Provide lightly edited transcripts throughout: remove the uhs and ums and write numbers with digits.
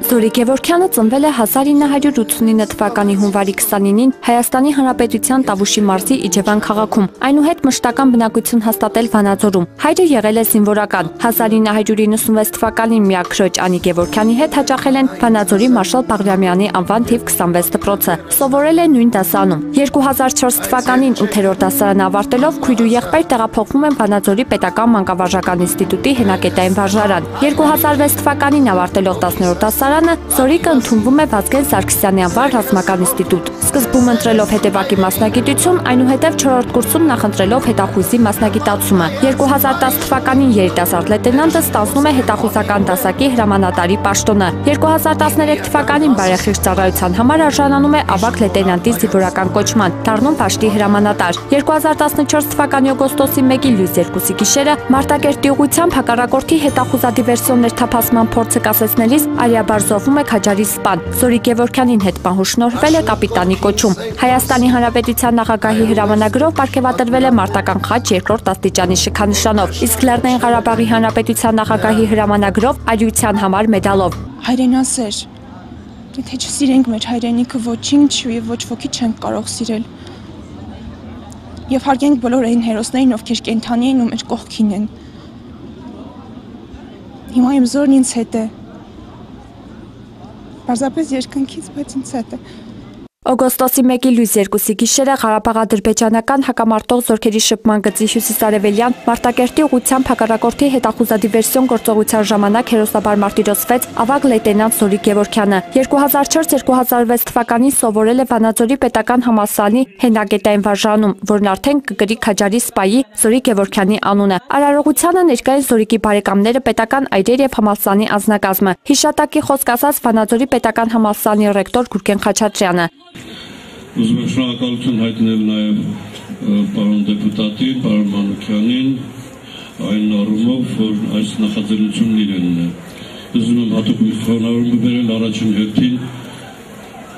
Զորիկ Գևորգյանը ծնվել է 1989 թվականի հունվարի 29-ին Հայաստանի Հանրապետության Տավուշի մարզի Իջևան քաղաքում, այնուհետ մշտական բնակություն հաստատել Վանաձորում։ Հայրը եղել է զինվորական։ 1996 թվականին միակ քրոջ Անի Գևորգյանի հետ հաճախել են Վանաձորի Մարշալ Բաղրամյանի անվան թիվ 26 դպրոցը։ Սովորել է նույն դասարանում։ 2004 թվականին 8-րդ դասարանը ավարտելով քույր ու եղբայր տեղափոխվում են Վանաձորի Պետական Մանկավարժական ինստիտուտի հենակետային վարժարան։ 2006 թվականին ավարտելով 10-րդ դասարանը Զորիկը ընդունվում է Վազգեն Սարգսյանի անվան ռազմական ինստիտուտ։ Սկզբում ընտրելով հետևակի մասնագիտություն, այնուհետև 4-րդ կուրսում նախընտրելով հետախույզի մասնագիտացումը։ 2010 թվականին երիտասարդ լեյտենանտը ստանձնում է հետախուզական դասակի հրամանատարի պաշտոնը։ 2013 թվականին բարեխիղճ ծառայության համար արժանանում է ավագ լեյտենանտի զինվորական կոչման, դառնում պաշտի հրամանատար։ 2014 թվականի օգոստոսի 1-ի լույս 2-ի գիշերը Մարտակերտի ուղղությամբ հակառակորդի հետախուզադիվերսիոն ներթափանցման փորձը կասեցնելիս Արիաբարզովում է Քաջարի սպան։ Զորիկ Գևորգյանին հետ պահուշնորհվել է կապիտանի կոչում։ Հայաստանի Հանրապետության նախագահի հրամանագրով պարգևատրվել է մարտական խաչ 2-րդ աստիճանի շքանշանով, իսկ Լեռնային Ղարաբաղի Հանրապետության նախագահի հրամանագրով արիության համար մեդալով։ Հայրենասեր, եթե չսիրենք մեր հայրենիքը, ոչինչ եւ ոչ ոքի չենք կարող սիրել։ Եվ հարգենք բոլոր այն հերոսներին, ովքեր կենդանի են ու մեր կողքին են։ Հիմա իմ զորն ինձ հետ է։ Պարզապես երկնքից, բայց ինձ հետ է։ Օգոստոսի 1-ի լույս 2-ի գիշերը Ղարաբաղ-ադրբեջանական հակամարտող զորքերի շփման գծի հյուսիսարևելյան Մարտակերտի ուղղությամբ հակառակորդի հետախուզադիվերսիոն գործողության ժամանակ հերոսաբար մարտիրոսվեց ավագ լեյտենանտ Զորիկ Գևորգյանը։ 2004-2006 թվականին սովորել է Վանաձորի Պետական համալսարանի հենակետային վարժարանում, որն արդեն կկրի Քաջարի սպայի Զորիկ Գևորգյանի անունը։ Արարողությանը ներկա են Զորիկի բարեկամները, պետական այրեր եւ համալսարանի անձնակազմը։ Հիշատակի խոսք ասաց Վանաձորի Պետական համալսարանի ռեկտոր Գուրգեն Խաչատրյանը։ Ուզում եմ շնորհակալություն հայտնել նաև պարոն դեպուտատին, պարոն Մանուկյանին, այն առումով, որ այս նախաձեռնությունն իրենն է։ Ուզում եմ հատուկ մի խոնարհում բերել առաջին հերթին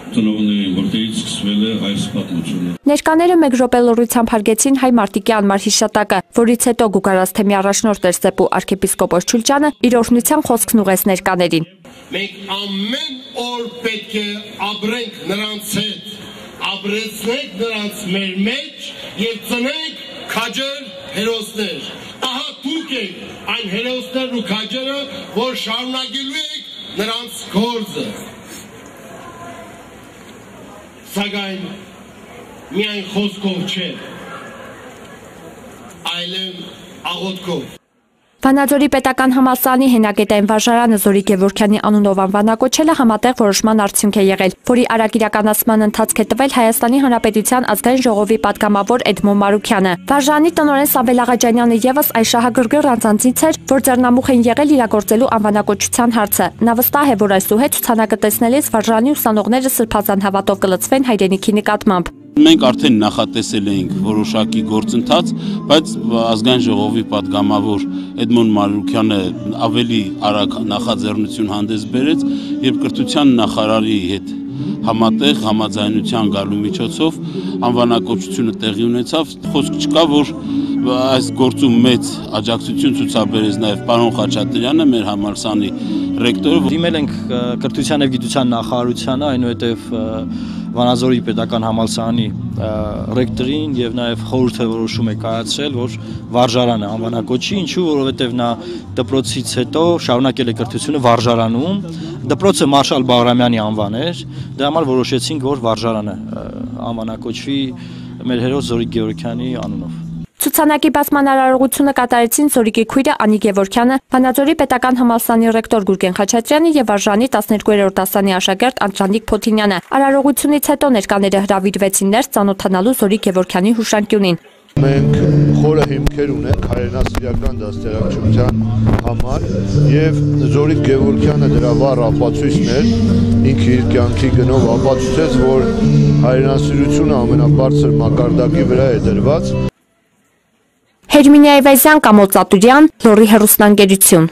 ծնողներին, որտեղից սկսվել է այս պատմությունը։ Ներկաները մեկ րոպե լռությամբ հարգեցին հայ մարտիկի անմար հիշատակը, որից հետո Գուգարաց թեմի առաջնորդ Տեր-Սեպու arczepiskopos Չուլչյանը իր օրհնության խոսքն ուղղեց ներկաներին։ Մենք ամեն օր պետք է ապրենք նրանց հետ, ապրեցնենք նրանց մեր մեջ եւ ծնենք քաջեր հերոսներ։ Ահա դուք եք այն հերոսներն ու քաջերը, որ շարունակելու եք նրանց գործը։ Սակայն միայն խոսքով չէ, այլև աղոթքով։ Վանաձորի Պետական համալսարանի հենակետային վարժարանը Զորիկ Գևորգյանի անունով անվանակոչելը համատեղ որոշման արդյունք է եղել, որի արագ իրականացման ընթացք է տվել Հայաստանի Հանրապետության ազգային ժողովի պատգամավոր Էդմոն Մարուքյանը։ Վարժարանի տնօրեն Սամվել Աղաջանյանը եւս այս շահագրգիռ անձանցից էր, որ ձեռնամուխ են եղել իրագործելու անվանակոչության հարցը։ Նա վստահ է, որ այսուհետ ցուցանակը տեսնելիս վարժարանի ուսանողները սրբազան հավատով կլցվեն հայրենիքի նկատմամբ։ Մենք արդեն նախատեսել էինք որոշակի գործընթաց, բայց ազգային ժողովի պատգամավոր Էդմոն Մարուքյանը ավելի արագ նախաձեռնություն հանդես բերեց, երբ կրթության նախարարի հետ համատեղ համաձայնության գալու միջոցով անվանակոչությունը տեղի ունեցավ, խոսք չկա, որ այս գործում մեծ աջակցություն ցուցաբերեց նաև պարոն Խաչատրյանը, մեր համալսարանի ռեկտորը։ Դիմել ենք կրթության եւ գիտության նախարարությանը, այնուհետև Վանաձորի Պետական համալսարանի ռեկտորին եւ նաեւ խորհուրդը որոշում է կայացրել, որ վարժարանը անվանակոչի, ինչու, որովհետեւ նա դպրոցից հետո շարունակել է կրթությունը վարժարանում, դպրոցը Մարշալ Բաղրամյանի անվան էր, դրա համար որոշեցինք, որ վարժարանը անվանակոչվի մեր հերոս Զորիկ Գևորգյանի անունով։ Ցուցանակի բացման արարողությունը կատարեցին Զորիկի քույրը Անի Գևորգյանը, Վանաձորի Պետական համալսարանի ռեկտոր Գուրգեն Խաչատրյանը եւ վարժարանի 12-րդ դասարանի աշակերտ Անդրանիկ Փոթինյանը։ Արարողությունից հետո ներկաները հրավիրվեցին ներս ծանոթանալու Զորիկ Գևորգյանի հուշանկյունին։ Մենք խորը հիմքեր ունենք հայրենասիրական դաստիարակչության համար եւ Զորիկ Գևորգյանը դրա վառ ապացույցն էր, ինքը իր կյանքի գնով ապացուցեց, որ հայրենասիրությունը ամենաբարձր մակարդակի վրա է դրված։ Հերմինե Այվազյան, Կամո Ծատուրյան, Լոռի հեռուստաընկերություն։